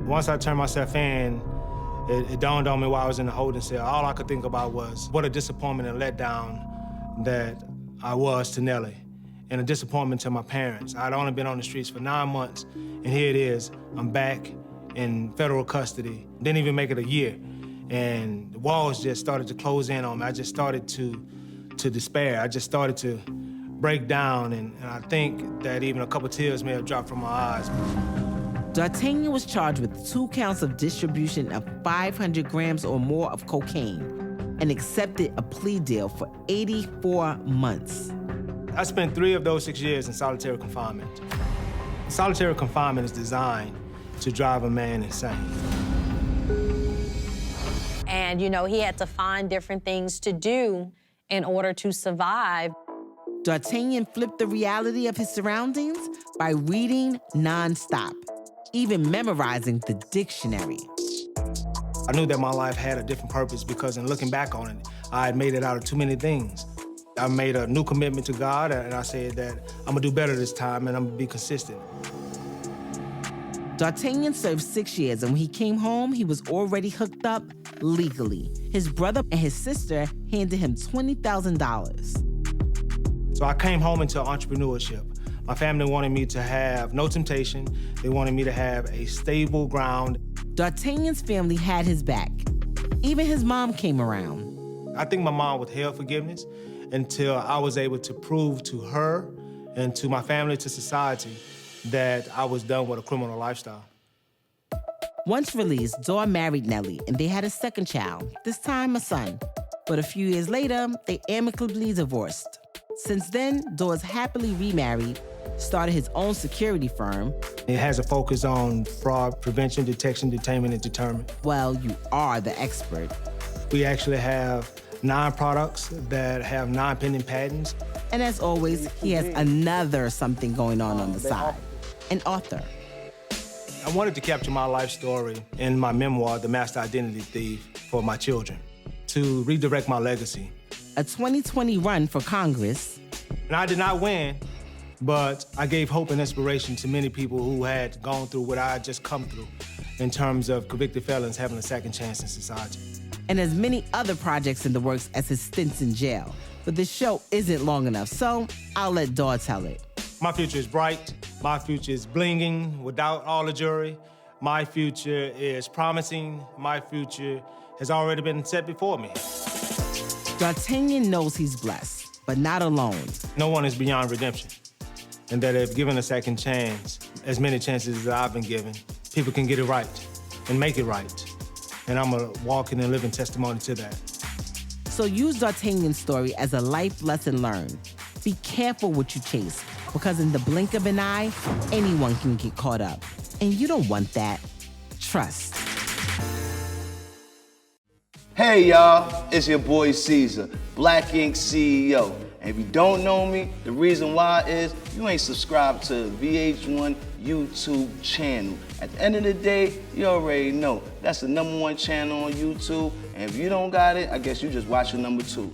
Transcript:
Once I turned myself in, it dawned on me while I was in the holding cell. All I could think about was what a disappointment and letdown that I was to Nellie, and a disappointment to my parents. I'd only been on the streets for 9 months, and here it is, I'm back in federal custody. Didn't even make it a year, and the walls just started to close in on me. I just started to despair. I just started to break down, and I think that even a couple tears may have dropped from my eyes. Dartanyon was charged with 2 counts of distribution of 500 grams or more of cocaine and accepted a plea deal for 84 months. I spent 3 of those 6 years in solitary confinement. Solitary confinement is designed to drive a man insane. And, you know, he had to find different things to do in order to survive. Dartanyon flipped the reality of his surroundings by reading nonstop, even memorizing the dictionary. I knew that my life had a different purpose because in looking back on it, I had made it out of too many things. I made a new commitment to God, and I said that I'm gonna do better this time and I'm gonna be consistent. Dartanyon served 6 years, and when he came home, he was already hooked up legally. His brother and his sister handed him $20,000. So I came home into entrepreneurship. My family wanted me to have no temptation. They wanted me to have a stable ground. Dartanyon's family had his back. Even his mom came around. I think my mom withheld forgiveness until I was able to prove to her and to my family, to society, that I was done with a criminal lifestyle. Once released, Daw married Nellie, and they had a second child, this time a son. But a few years later, they amicably divorced. Since then, Daw is happily remarried, started his own security firm. It has a focus on fraud prevention, detection, detainment, and deterrent. Well, you are the expert. We actually have 9 products that have 9 pending patents. And as always, he has another something going on the side, an author. I wanted to capture my life story in my memoir, The Master Identity Thief, for my children, to redirect my legacy. A 2020 run for Congress. And I did not win, but I gave hope and inspiration to many people who had gone through what I had just come through in terms of convicted felons having a second chance in society. And as many other projects in the works as his stints in jail. But this show isn't long enough, so I'll let Daw tell it. My future is bright. My future is blinging without all the jury. My future is promising. My future has already been set before me. Dartanyon knows he's blessed, but not alone. No one is beyond redemption. And that if given a second chance, as many chances as I've been given, people can get it right and make it right. And I'm a walking and living testimony to that. So use Dartanyon's story as a life lesson learned. Be careful what you chase, because in the blink of an eye, anyone can get caught up. And you don't want that. Trust. Hey y'all, it's your boy Caesar, Black Ink CEO. And if you don't know me, the reason why is you ain't subscribed to VH1 YouTube channel. At the end of the day, you already know that's the #1 channel on YouTube. And if you don't got it, I guess you just watching #2.